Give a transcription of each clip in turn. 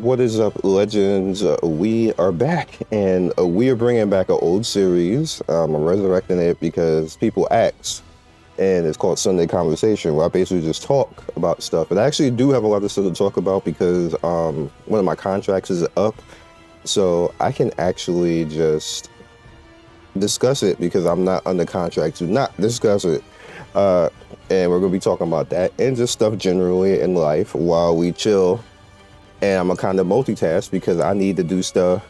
What is up, legends? We are back, and we are bringing back an old series. I'm resurrecting it because people ask, and it's called Sunday Conversation, where I basically just talk about stuff. And I actually do have a lot of stuff to talk about because one of my contracts is up, so I can actually just discuss it because I'm not under contract to not discuss it. And we're going to be talking about that and just stuff generally in life while we chill. And I'm a kind of multitask because I need to do stuff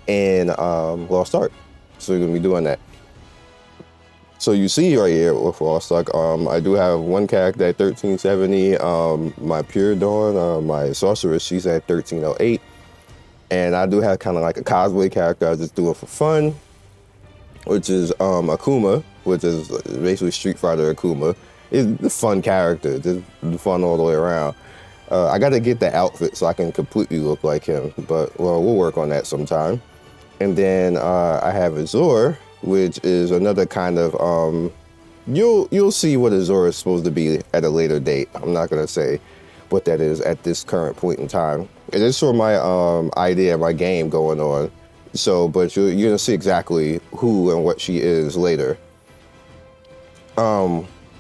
in Lost Ark. So we're going to be doing that. So you see right here with Lost Ark, I do have one character at 1370. My Pure Dawn, my Sorceress, she's at 1308. And I do have kind of like a cosplay character I just do it for fun, which is Akuma, which is basically Street Fighter Akuma. It's a fun character, just fun all the way around. I got to get the outfit so I can completely look like him, but well, we'll work on that sometime. And then I have Azor, which is another kind of you'll see what Azor is supposed to be at a later date. I'm not gonna say what that is at this current point in time. It is for my idea, my game going on. So, but you're gonna see exactly who and what she is later.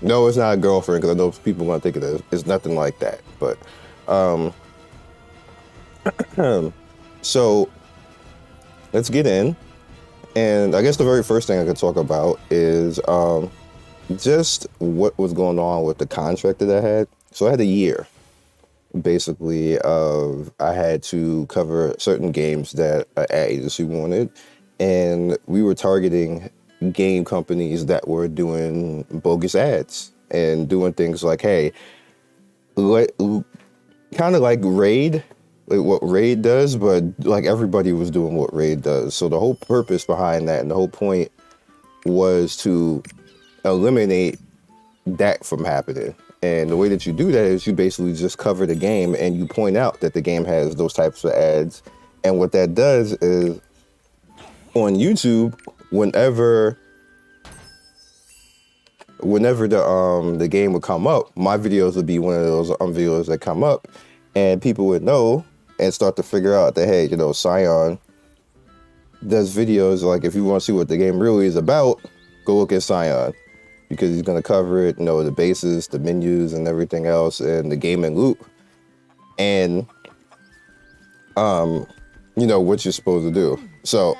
No, it's not a girlfriend because I know people want to think it is. It's nothing like that. But so let's get in. And I guess the very first thing I could talk about is just what was going on with the contract that I had. So I had a year, basically, of I had to cover certain games that an ad agency wanted, and we were targeting game companies that were doing bogus ads and doing things like, hey, kind of like Raid, like what Raid does, but like everybody was doing what Raid does. So the whole purpose behind that and the whole point was to eliminate that from happening. And the way that you do that is you basically just cover the game and you point out that the game has those types of ads. And what that does is on YouTube, whenever the game would come up, my videos would be one of those videos that come up, and people would know and start to figure out that, hey, Scion does videos. Like, if you want to see what the game really is about, go look at Scion, because he's going to cover it, the bases, the menus, and everything else, and the gaming loop, and what you're supposed to do. So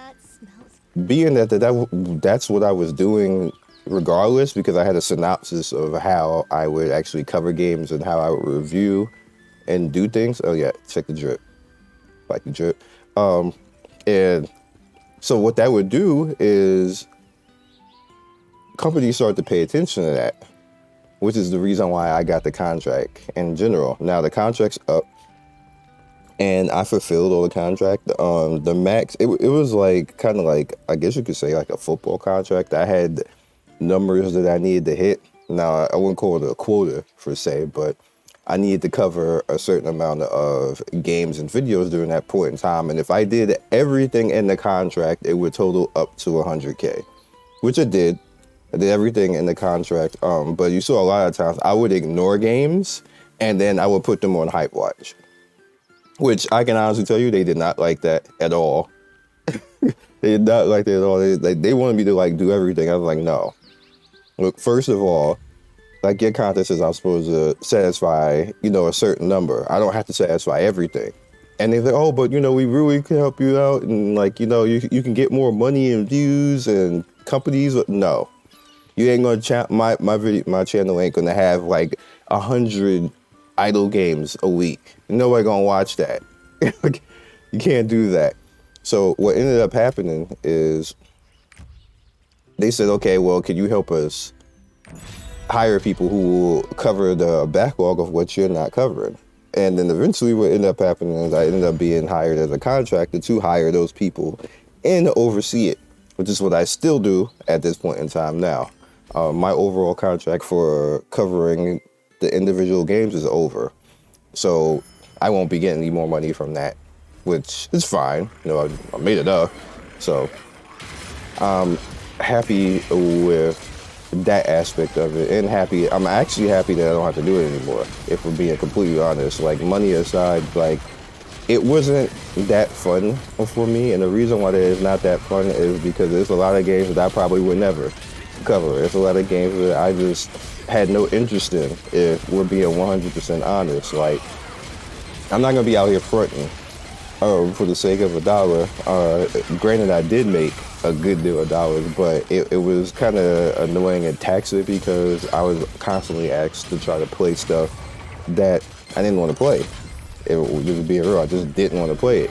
being that's what I was doing regardless, because I had a synopsis of how I would actually cover games and how I would review and do things. Oh yeah, check the drip. Like the drip. And so what that would do is companies start to pay attention to that, which is the reason why I got the contract in general. Now the contract's up, and I fulfilled all the contract. The max, it was like kind of like, I guess you could say, like a football contract. I had numbers that I needed to hit. Now I wouldn't call it a quota per se, but I needed to cover a certain amount of games and videos during that point in time. And if I did everything in the contract, it would total up to 100K, which I did. I did everything in the contract. But you saw a lot of times I would ignore games and then I would put them on Hype Watch, which I can honestly tell you, they did not like that at all. They did not like that at all. They wanted me to like do everything. I was like, no. Look, first of all, like, your content says I'm supposed to satisfy, a certain number. I don't have to satisfy everything. And they're like, oh, but, we really can help you out. And like, you can get more money and views and companies. No, you ain't going to my channel ain't going to have like 100 idle games a week. Nobody going to watch that. You can't do that. So what ended up happening is they said, okay, well, can you help us hire people who will cover the backlog of what you're not covering? And then eventually what ended up happening is I ended up being hired as a contractor to hire those people and oversee it, which is what I still do at this point in time now. My overall contract for covering the individual games is over. So I won't be getting any more money from that, which is fine. I made it up. So I'm happy with that aspect of it, and I'm actually happy that I don't have to do it anymore, if we're being completely honest. Like, money aside, like, it wasn't that fun for me, and the reason why it is not that fun is because there's a lot of games that I probably would never cover. There's a lot of games that I just had no interest in, if we're being 100% honest. Like, I'm not gonna be out here fronting for the sake of $1. Granted, I did make a good deal of dollars, but it was kind of annoying and taxing because I was constantly asked to try to play stuff that I didn't want to play. Just being real, I just didn't want to play it.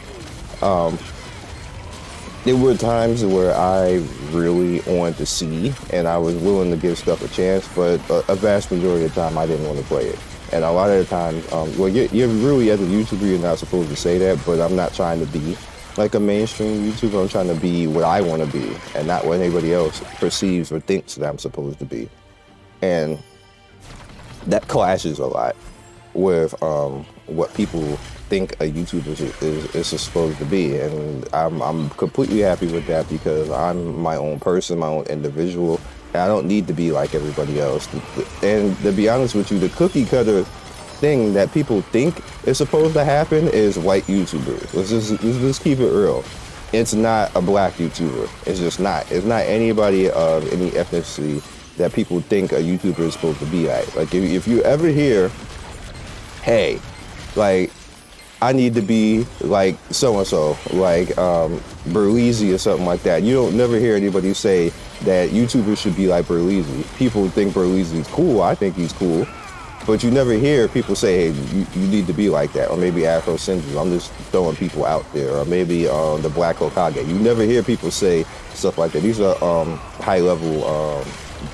There were times where I really wanted to see, and I was willing to give stuff a chance, but a vast majority of the time I didn't want to play it. And a lot of the times, well, you're really, as a YouTuber, you're not supposed to say that, but I'm not trying to be like a mainstream YouTuber. I'm trying to be what I want to be, and not what anybody else perceives or thinks that I'm supposed to be. And that clashes a lot with what people think a YouTuber is supposed to be, and I'm completely happy with that because I'm my own person, my own individual, and I don't need to be like everybody else. And to be honest with you, the cookie cutter thing that people think is supposed to happen is white YouTubers. Let's just keep it real. It's not a black YouTuber. It's just not. It's not anybody of any ethnicity that people think a YouTuber is supposed to be like. Like if you ever hear, hey, like, I need to be like so-and-so, like Berleezy or something like that. You don't never hear anybody say that YouTubers should be like Berleezy. People think Berleezy's cool. I think he's cool. But you never hear people say, hey, you need to be like that. Or maybe Afro Syndrome. I'm just throwing people out there. Or maybe the Black Hokage. You never hear people say stuff like that. These are high-level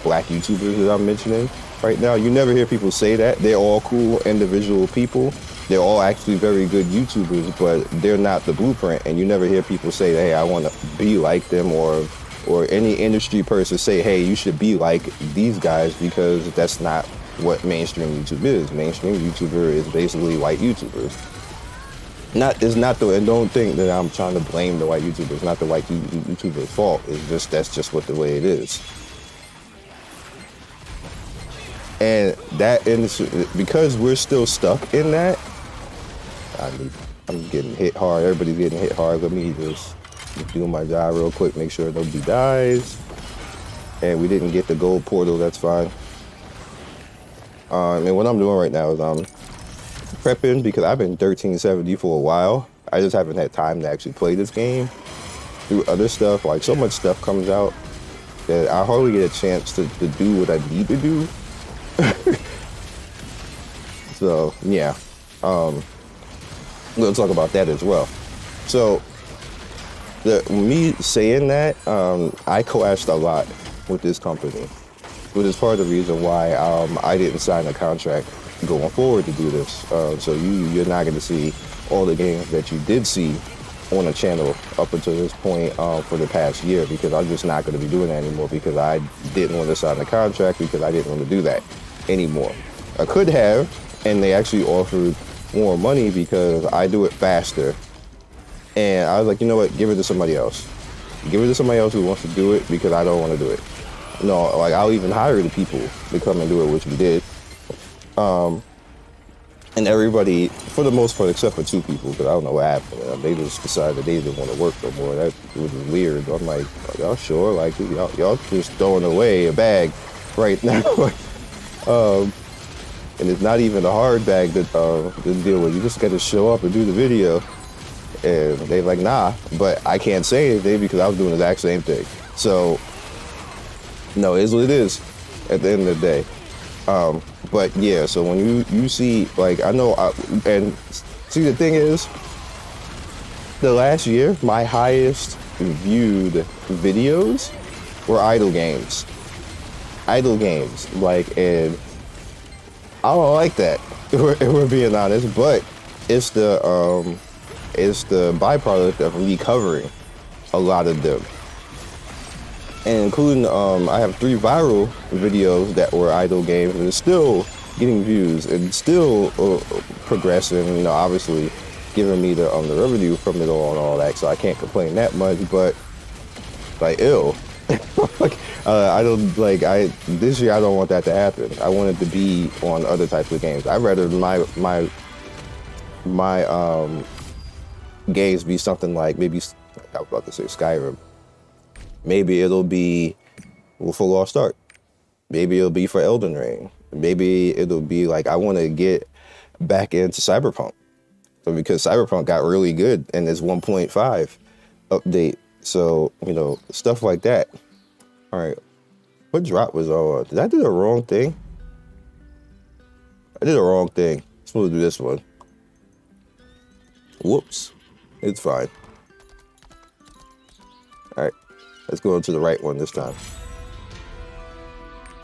black YouTubers that I'm mentioning right now. You never hear people say that. They're all cool individual people. They're all actually very good YouTubers, but they're not the blueprint. And you never hear people say, hey, I want to be like them, or any industry person say, hey, you should be like these guys, because that's not what mainstream YouTube is. Mainstream YouTuber is basically white YouTubers. And don't think that I'm trying to blame the white YouTubers. It's not the white YouTubers' fault. That's just what the way it is. And that industry, because we're still stuck in that, I'm getting hit hard. Everybody's getting hit hard. Let me just do my job real quick, make sure nobody dies. And we didn't get the gold portal, that's fine. And what I'm doing right now is I'm prepping, because I've been 1370 for a while. I just haven't had time to actually play this game. Through other stuff, like so much stuff comes out that I hardly get a chance to do what I need to do. So yeah, we'll talk about that as well. So me saying that, I coerced a lot with this company, which is part of the reason why I didn't sign a contract going forward to do this. So you're not going to see all the games that you did see on the channel up until this point for the past year, because I'm just not going to be doing that anymore, because I didn't want to sign a contract, because I didn't want to do that anymore. I could have, and they actually offered more money because I do it faster. And I was like, you know what, give it to somebody else. Give it to somebody else who wants to do it, because I don't want to do it. No, like, I'll even hire the people to come and do it, which we did. And everybody, for the most part, except for two people, because I don't know what happened. They just decided they didn't want to work no more. That was weird. I'm like, y'all sure? Like, y'all just throwing away a bag right now. And it's not even a hard bag to deal with. You just got to show up and do the video. And they're like, nah, but I can't say anything because I was doing the exact same thing. So, no, it is what it is at the end of the day. But yeah, so when you see, like, I know, and see, the thing is, the last year, my highest viewed videos were idle games. Idle games, like, and I don't like that, if we're being honest, but it's the byproduct of me covering a lot of them. And including, I have 3 viral videos that were idle games, and it's still getting views and still progressing, you know, obviously giving me the revenue from it all and all that, so I can't complain that much, but, like, ew. Like, this year I don't want that to happen. I want it to be on other types of games. I'd rather my games be something like maybe I was about to say Skyrim. Maybe it'll be for Lost Ark. Maybe it'll be for Elden Ring. Maybe it'll be like I want to get back into Cyberpunk. So because Cyberpunk got really good in this 1.5 update. So, you know, stuff like that. All right. What drop was on? Did I do the wrong thing? I did the wrong thing. I'm supposed to do this one. Whoops. It's fine. All right. Let's go into the right one this time.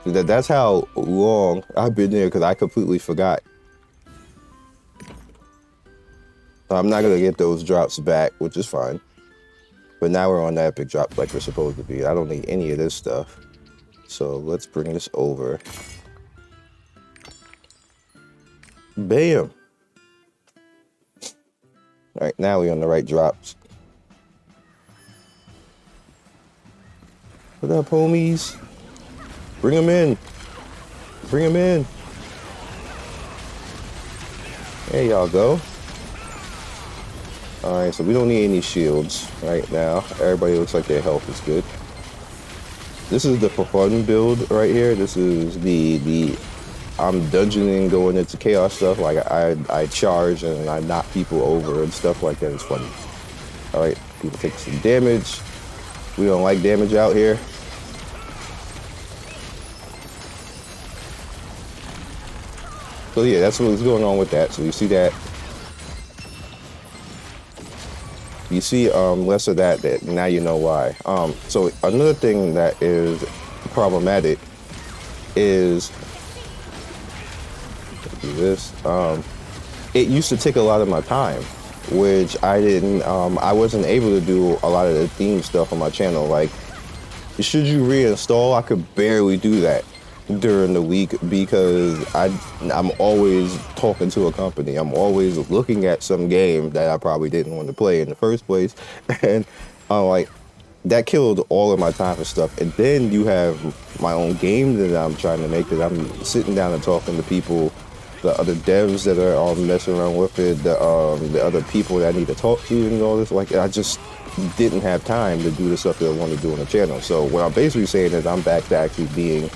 That's how long I've been there because I completely forgot. I'm not going to get those drops back, which is fine. But now we're on the epic drop like we're supposed to be. I don't need any of this stuff. So let's bring this over. Bam. All right, now we're on the right drops. What up, homies? Bring them in. Bring them in. There y'all go. All right, so we don't need any shields right now. Everybody looks like their health is good. This is the for fun build right here. This is the I'm dungeoning, going into chaos stuff. Like I charge and I knock people over and stuff like that. It's funny. All right, people take some damage. We don't like damage out here. So yeah, that's what's going on with that. So you see that. You see less of that now you know why. So another thing that is problematic is this. It used to take a lot of my time, which I wasn't able to do a lot of the theme stuff on my channel. Like, should you reinstall? I could barely do that during the week because I'm always talking to a company. I'm always looking at some game that I probably didn't want to play in the first place. And like, that killed all of my time for stuff. And then you have my own game that I'm trying to make, that I'm sitting down and talking to people, the other devs that are messing around with it, the other people that I need to talk to and all this. Like, I just didn't have time to do the stuff that I want to do on the channel. So what I'm basically saying is I'm back to actually being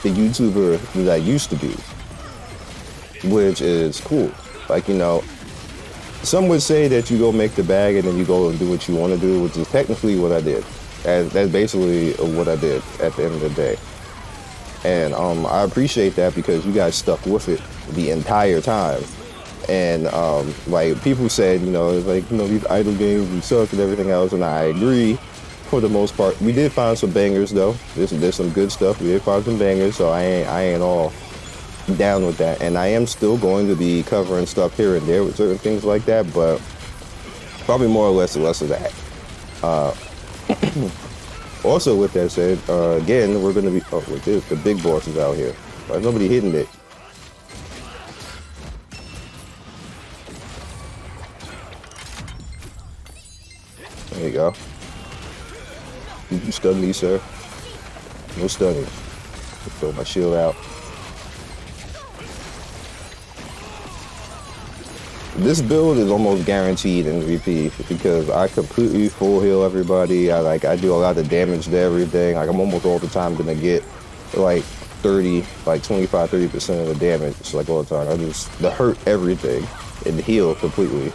the YouTuber that I used to be, which is cool. Like, you know, some would say that you go make the bag and then you go and do what you want to do, which is technically what I did. And that's basically what I did at the end of the day. And I appreciate that because you guys stuck with it the entire time. And like people said, you know, it's like, you know, these idle games, we suck and everything else, and I agree. For the most part, we did find some bangers though. There's some good stuff. We did find some bangers, so I ain't all down with that. And I am still going to be covering stuff here and there with certain things like that, but probably more or less of that. Also, with that said, again, we're gonna be with this. The big boss is out here. But nobody hitting it. There you go. You stun me, sir. No stunning. Throw my shield out. This build is almost guaranteed MVP because I completely full heal everybody. I do a lot of damage to everything. Like, I'm almost all the time gonna get like 25-30% of the damage. It's like all the time. I just hurt everything and heal completely.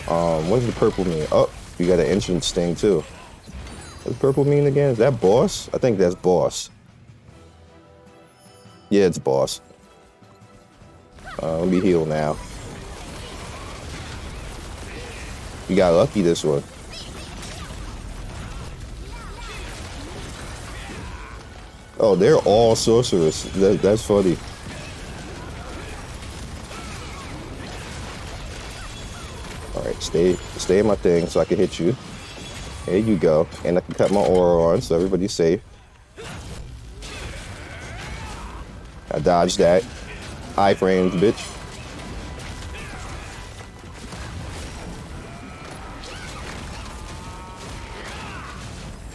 What does the purple mean? Oh, you got an entrance thing too. What does purple mean again? Is that boss? I think that's boss. Yeah, it's boss. Let me heal now. You got lucky this one. Oh, they're all sorcerers. That's funny. All right, stay in my thing so I can hit you. There you go. And I can cut my aura on so everybody's safe. I dodged that. Iframes, bitch.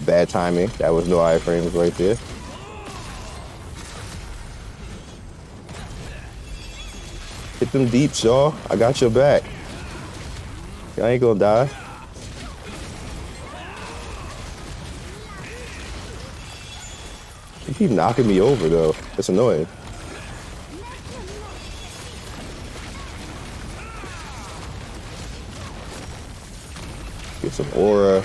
Bad timing. That was no iframes right there. Hit them deep, y'all. I got your back. I ain't gonna die. You keep knocking me over though. It's annoying. Get some aura.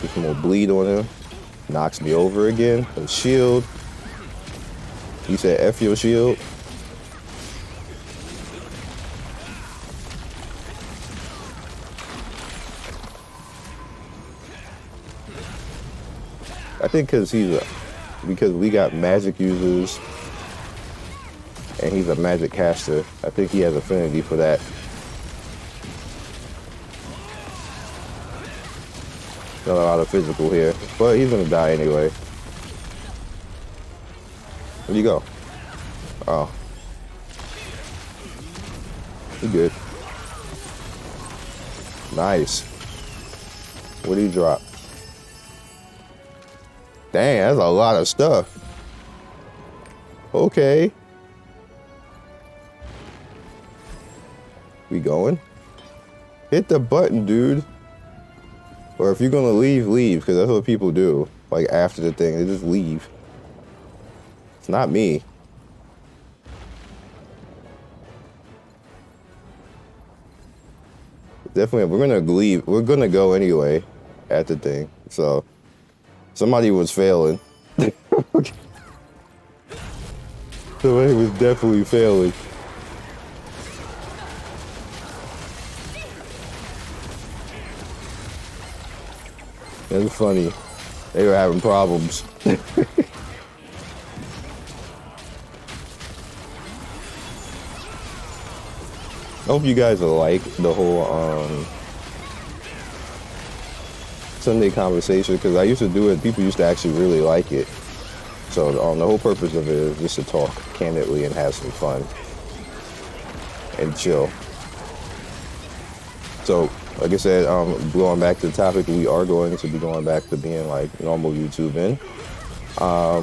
Get some more bleed on him. Knocks me over again. A shield. He said F your shield. I think because we got magic users and he's a magic caster, I think he has affinity for that. Not a lot of physical here, but he's gonna die anyway. Where'd you go? Oh. You good. Nice. What did he drop? Dang, that's a lot of stuff. Okay. We going? Hit the button, dude. Or if you're gonna leave, leave, because that's what people do. Like after the thing, they just leave. It's not me. Definitely, we're gonna leave. We're gonna go anyway at the thing. So somebody was failing. Somebody was definitely failing. It was funny. They were having problems. I hope you guys like the whole Sunday conversation, because I used to do it. People used to actually really like it. So the whole purpose of it is just to talk candidly and have some fun and chill. So, like I said, going back to the topic, we are going to be going back to being like normal YouTubing,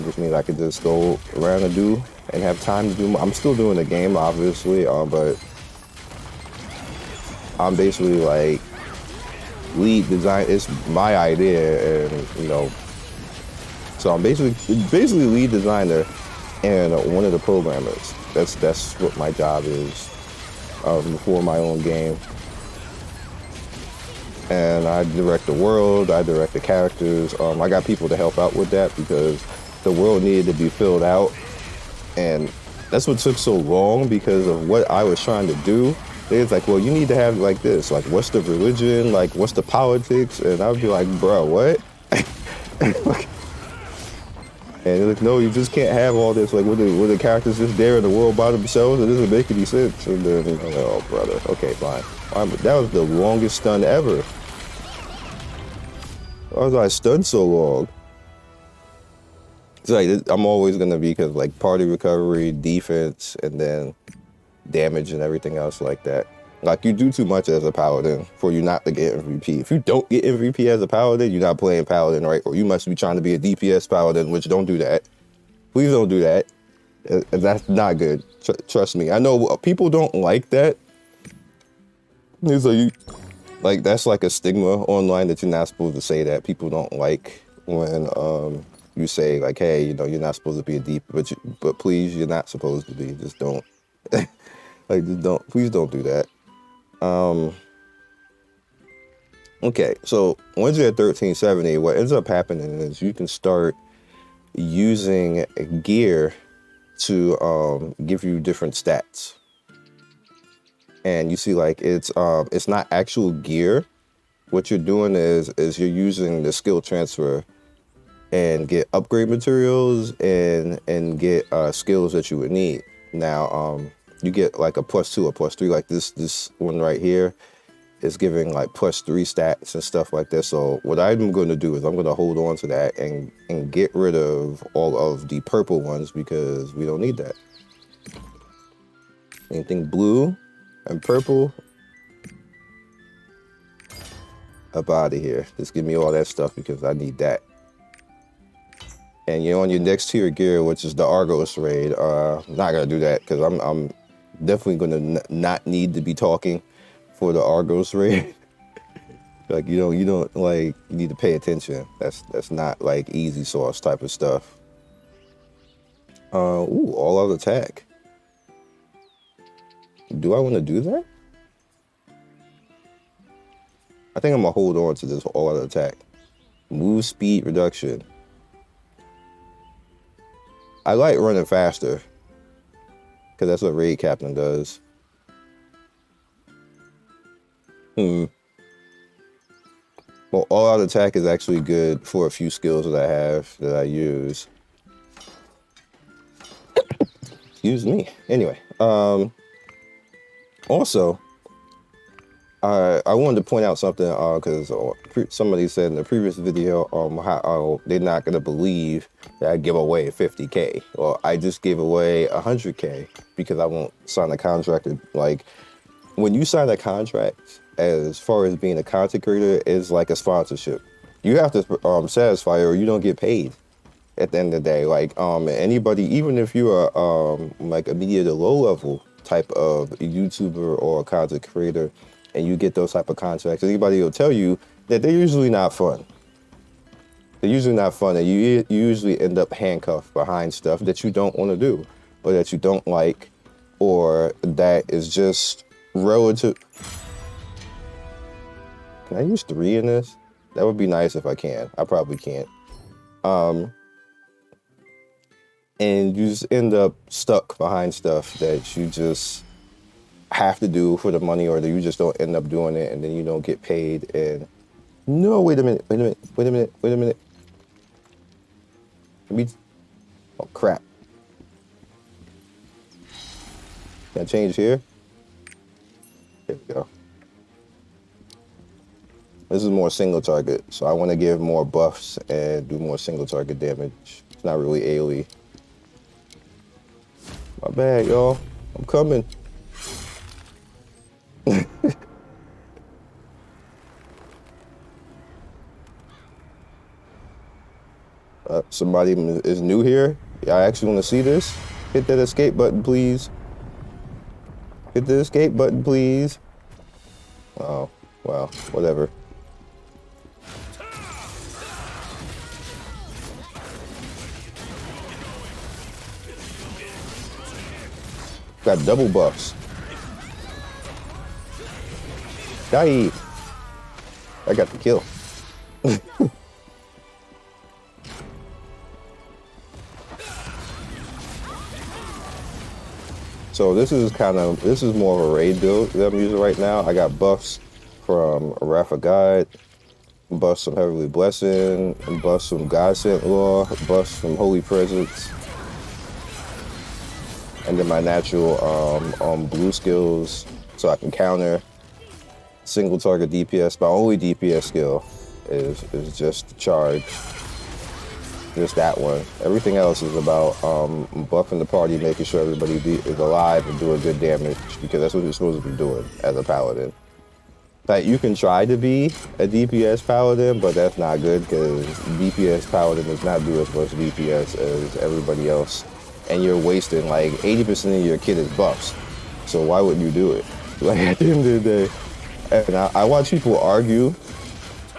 which means I could just go around and do and have time to do. I'm still doing the game, obviously, but I'm basically like lead design. It's my idea, and so I'm basically lead designer and one of the programmers. That's what my job is for my own game. And I direct the world, I direct the characters. I got people to help out with that because the world needed to be filled out. And that's what took so long, because of what I was trying to do. It's like, well, you need to have like this, like what's the religion, like what's the politics? And I would be like, bro, what? And they're like, no, you just can't have all this, like, were the characters just there in the world by themselves? It doesn't make any sense. And then I'm like, oh, brother, okay, fine. That was the longest stun ever. Why was I stunned so long? It's like, I'm always going to be, because, like, party recovery, defense, and then damage and everything else like that. Like, you do too much as a paladin for you not to get MVP. If you don't get MVP as a paladin, you're not playing paladin right, or you must be trying to be a DPS paladin, which don't do that. Please don't do that. That's not good. Trust me. I know people don't like that. Like, that's like a stigma online that you're not supposed to say that. People don't like when you say like, hey, you're not supposed to be a deep, but please, you're not supposed to be. Just don't. Like, just don't. Please don't do that. Okay, so once you're at 1370, what ends up happening is you can start using gear to give you different stats. And you see, like, it's not actual gear. What you're doing is you're using the skill transfer and get upgrade materials and get skills that you would need. Now, you get like a +2 or +3, like this one right here is giving like +3 stats and stuff like that. So what I'm going to do is I'm going to hold on to that and get rid of all of the purple ones, because we don't need that. Anything blue and purple, up out of here. Just give me all that stuff, because I need that. And you're on your next tier gear, which is the Argos raid. I'm not gonna do that, because I'm definitely gonna not need to be talking for the Argos raid. Like you don't like, you need to pay attention. That's not like easy sauce type of stuff. Ooh, all out attack. Do I want to do that? I think I'm gonna hold on to this all out attack. Move speed reduction. I like running faster, because that's what raid captain does. Well, all out attack is actually good for a few skills that I have that I use. Excuse me. Anyway, also, I wanted to point out something because somebody said in the previous video how they're not gonna believe that I give away 50K. Well, I just gave away 100K because I won't sign a contract. Like, when you sign a contract, as far as being a content creator, is like a sponsorship. You have to satisfy, or you don't get paid at the end of the day. Like anybody, even if you are like a medium to low level type of YouTuber or content creator, and you get those type of contracts, anybody will tell you that they're usually not fun. They're usually not fun, and you usually end up handcuffed behind stuff that you don't want to do, or that you don't like, or that is just relative. Can I use 3 in this? That would be nice if I can. I probably can't. And you just end up stuck behind stuff that you just have to do for the money, or that you just don't end up doing it, and then you don't get paid. And no, wait a minute. Oh crap. Can I change here? There we go. This is more single target, so I want to give more buffs and do more single target damage. It's not really AoE. My bad, y'all. I'm coming. Somebody is new here. I actually want to see this. Hit that escape button, please. Hit the escape button, please. Oh, well, whatever. Got double buffs. Die. I got the kill. So this is more of a raid build that I'm using right now. I got buffs from Wrath of God, buffs from Heavenly Blessing, buffs from God Sent Law, buffs from Holy Presence, and then my natural blue skills, so I can counter single target DPS. My only DPS skill is just charge. Just that one. Everything else is about buffing the party, making sure everybody is alive and doing good damage, because that's what you're supposed to be doing as a paladin. Like, you can try to be a DPS paladin, but that's not good, because DPS paladin does not do as much DPS as everybody else, and you're wasting like 80% of your kit is buffs. So why wouldn't you do it? Like, at the end of the day, and I watch people argue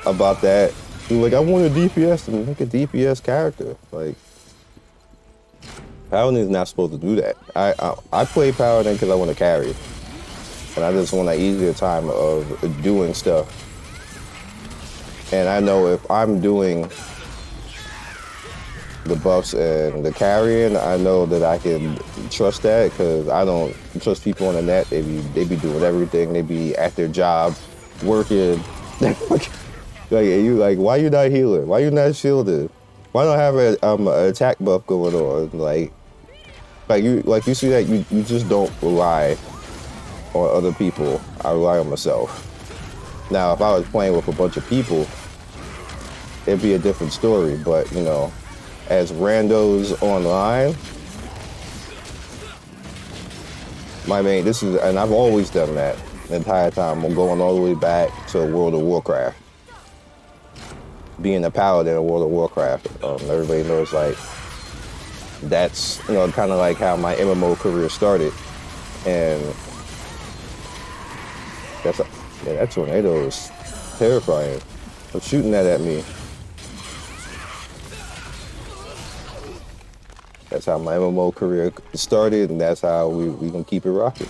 about that. Like, I want a DPS to make a DPS character. Like, Paladin is not supposed to do that. I play Paladin because I want to carry. And I just want an easier time of doing stuff. And I know if I'm doing the buffs and the carrying, I know that I can trust that, because I don't trust people on the net. They be doing everything. They be at their job, working. Like, why you not healing? Why you not shielded? Why don't I have an attack buff going on? Like you see that you just don't rely on other people. I rely on myself. Now, if I was playing with a bunch of people, it'd be a different story. But you know, as randos online, and I've always done that the entire time. I'm going all the way back to World of Warcraft. Being a paladin in World of Warcraft, everybody knows, like, that's, you know, kind of like how my MMO career started. And That's a, yeah, that tornado is terrifying. I'm shooting that at me. That's how my MMO career started, and that's how we gonna keep it rocking.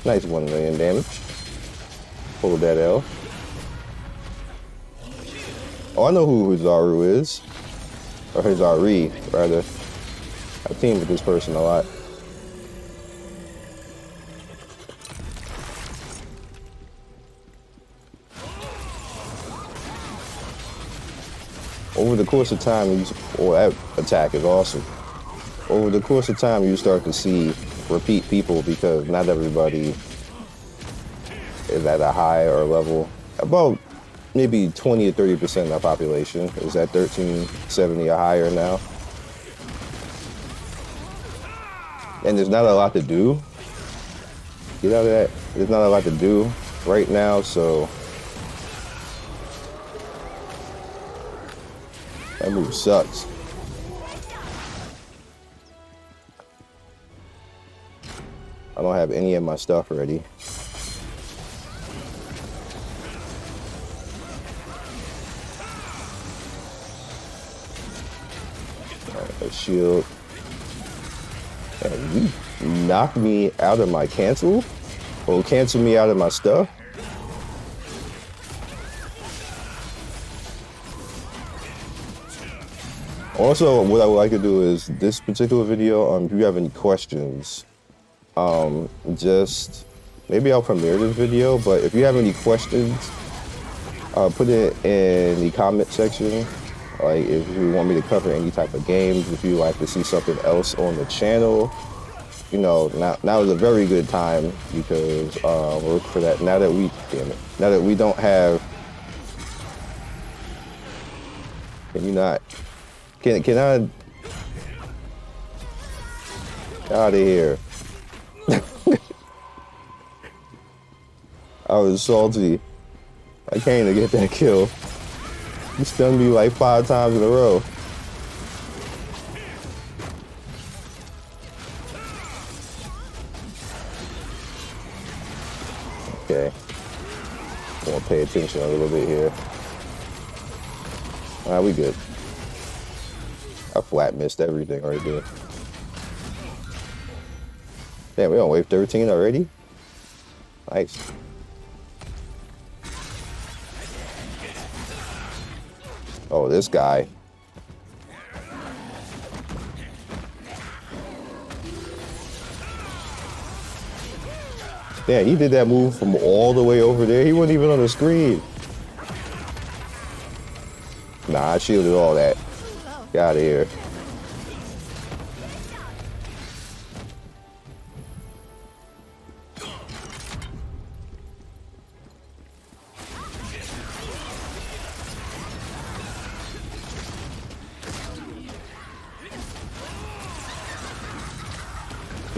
Nice 1 million damage. Pull that L. Oh, I know who Hizaru is. Or Hizari, rather. I team with this person a lot. Over the course of time, that attack is awesome. Over the course of time, you start to see repeat people because not everybody is at a higher level. About maybe 20 to 30% of the population is at 1370 or higher now. And there's not a lot to do. Get out of that. There's not a lot to do right now, so that move sucks. I don't have any of my stuff ready. Alright, a shield. And you knocked me out of my cancel? Or cancel me out of my stuff? Also, what I would like to do is this particular video, if you have any questions, just maybe I'll premiere this video, but if you have any questions, put it in the comment section. Like if you want me to cover any type of games, if you like to see something else on the channel, you know, now is a very good time because we'll look for that. Now that we don't have, can you not? Can I? Out of here. I was salty. I came to get that kill. You stunned me like 5 times in a row. Okay. I'm gonna pay attention a little bit here. Alright, we good. I flat missed everything right there. Damn, we on wave 13 already? Nice. Oh, this guy. Damn, he did that move from all the way over there. He wasn't even on the screen. Nah, I shielded all that. Get out of here.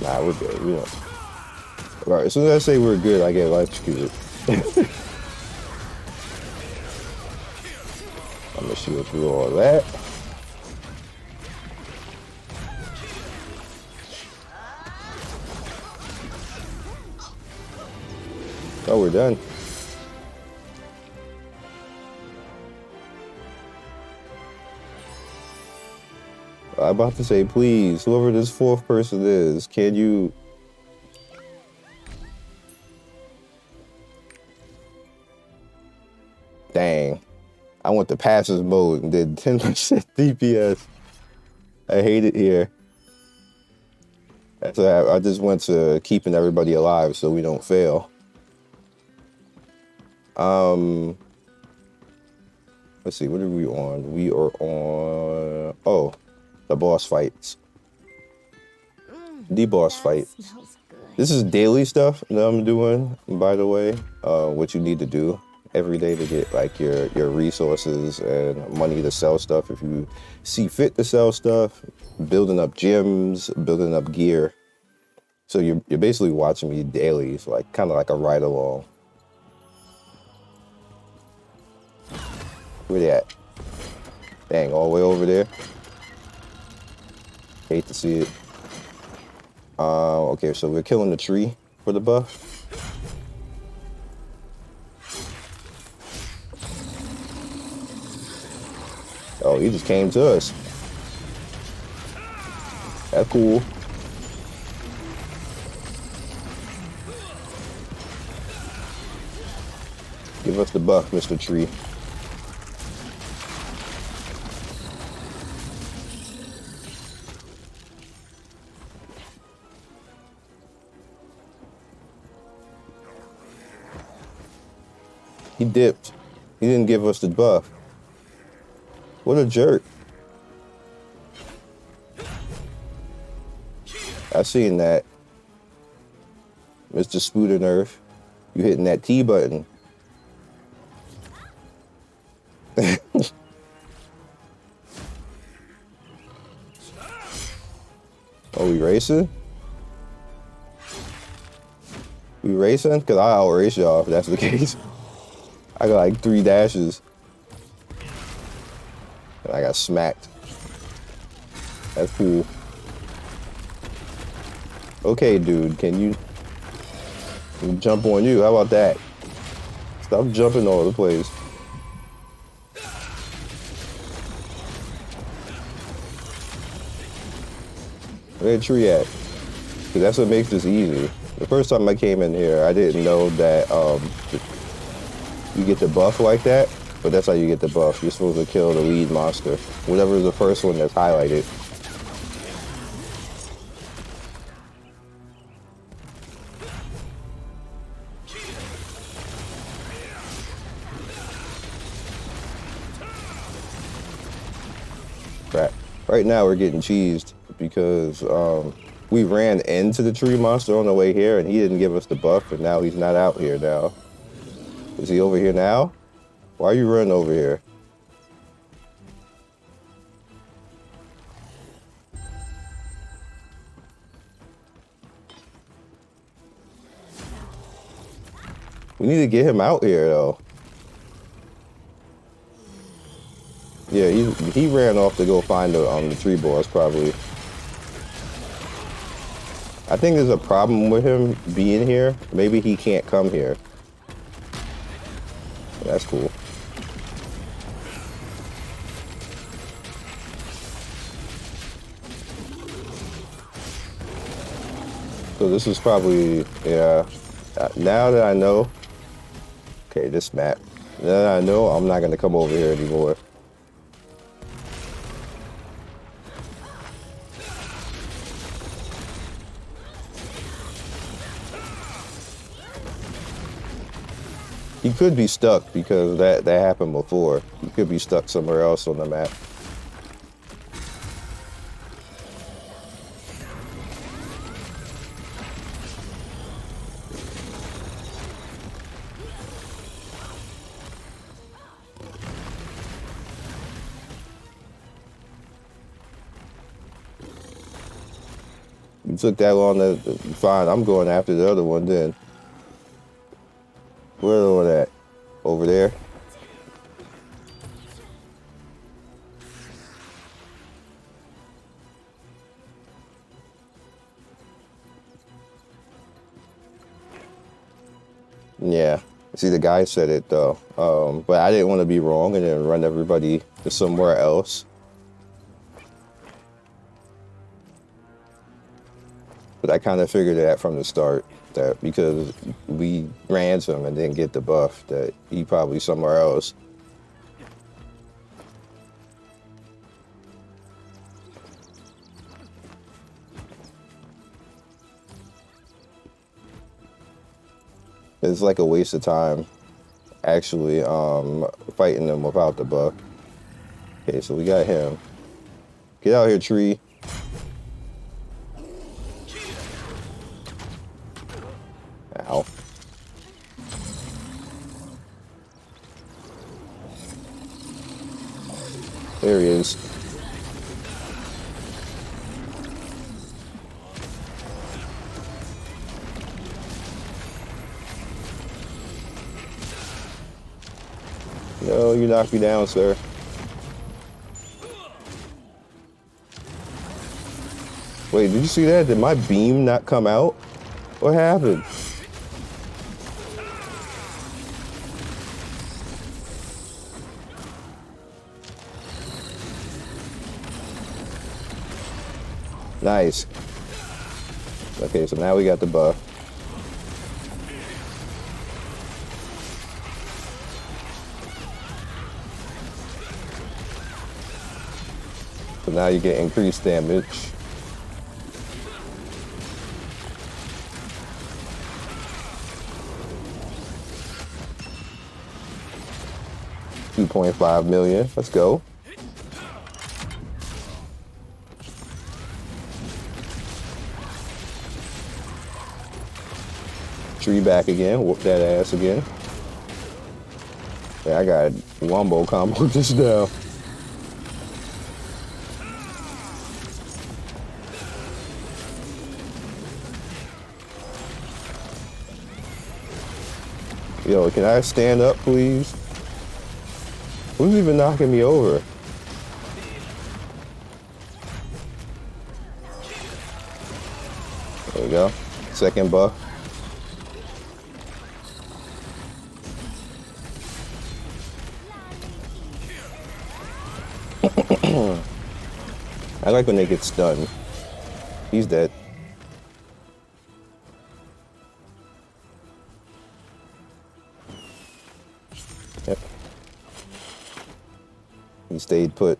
Nah, we're good. We don't. All right, as soon as I say we're good, I get electrocuted. I'm gonna shield through all that. Oh, we're done. I'm about to say, please, whoever this 4th person is, can you... Dang. I went to passive mode and did 10% DPS. I hate it here. That's why I just went to keeping everybody alive so we don't fail. Let's see, what are we on? We are on... Oh, the boss fights. The boss fight. This is daily stuff that I'm doing, by the way. What you need to do every day to get like your resources and money to sell stuff if you see fit to sell stuff, building up gyms, building up gear. So you're basically watching me daily. It's like kind of like a ride along. Where they at? Dang, all the way over there. Hate to see it. Okay, so we're killing the tree for the buff. Oh, he just came to us. That's cool. Give us the buff, Mr. Tree. He dipped. He didn't give us the buff. What a jerk. I seen that. Mr. Spooter Nerf. You hitting that T button. Oh, we racing? We racing? Because I outrace y'all if that's the case. I got like 3 dashes. And I got smacked. That's cool. Okay, dude, can you jump on you? How about that? Stop jumping all over the place. Where the tree at? Because that's what makes this easy. The first time I came in here, I didn't know that you get the buff like that, but that's how you get the buff. You're supposed to kill the lead monster, whatever is the first one that's highlighted. Right now we're getting cheesed because we ran into the tree monster on the way here and he didn't give us the buff, and now he's not out here now. Is he over here now? Why are you running over here? We need to get him out here though. Yeah, he ran off to go find the tree boss probably. I think there's a problem with him being here. Maybe he can't come here. That's cool. So this is probably, yeah. Now that I know, okay, this map. Now that I know, I'm not gonna come over here anymore. He could be stuck because that happened before. He could be stuck somewhere else on the map. You took that long to fine. I'm going after the other one then. Where's the one at? Over there? Yeah. See, the guy said it though. But I didn't want to be wrong and then run everybody to somewhere else. But I kind of figured that from the start, that because we ran him and didn't get the buff, that he probably somewhere else. It's like a waste of time actually fighting them without the buff. Okay, so we got him. Get out here, tree. Ow. There he is. No, you knocked me down, sir. Wait, did you see that? Did my beam not come out? What happened? Nice. Okay, so now we got the buff. So now you get increased damage. $2.5 million. Let's go. Tree back again. Whoop that ass again. Yeah, I got wombo combo just now. Yo, can I stand up, please? Who's even knocking me over? There we go. Second buff. I like when they get stunned. He's dead. Yep. He stayed put.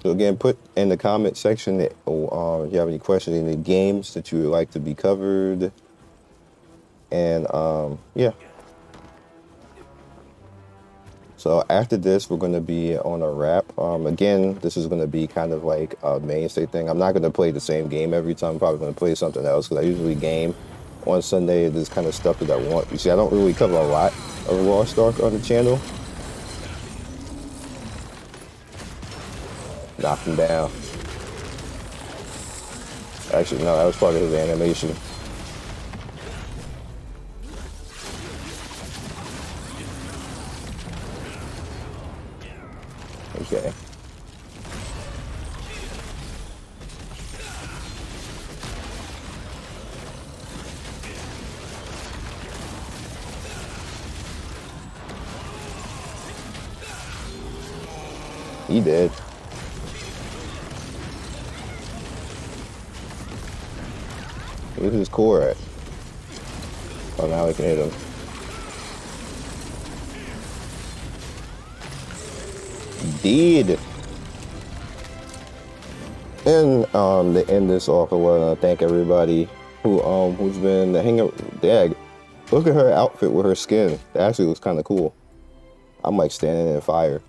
So again, put in the comment section that, if you have any questions, any games that you would like to be covered. And yeah. So after this, we're going to be on a wrap. Again, this is going to be kind of like a mainstay thing. I'm not going to play the same game every time. I'm probably going to play something else because I usually game on Sunday. This kind of stuff that I want. You see, I don't really cover a lot of Lost Ark on the channel. Knocked him down. Actually, no, that was part of his animation. Okay. He did. Where's his core at? Oh, now we can hit him. Did. And to end this off, I want to thank everybody who's been hanging out. Dag, look at her outfit with her skin. It actually looks kind of cool. I'm like standing in fire.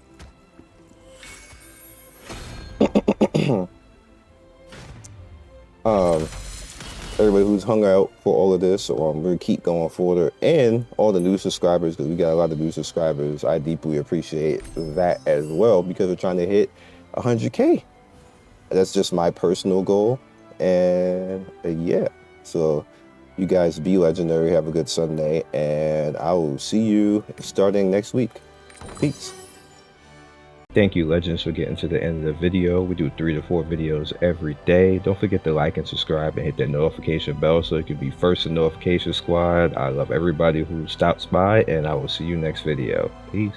Everybody who's hung out for all of this, we're gonna keep going forward, and all the new subscribers, because we got a lot of new subscribers. I deeply appreciate that as well, because we're trying to hit 100K. That's just my personal goal. And yeah, so you guys be legendary. Have a good Sunday, and I will see you starting next week. Peace. Thank you, Legends, for getting to the end of the video. We do 3 to 4 videos every day. Don't forget to like and subscribe and hit that notification bell so you can be first in notification squad. I love everybody who stops by, and I will see you next video. Peace.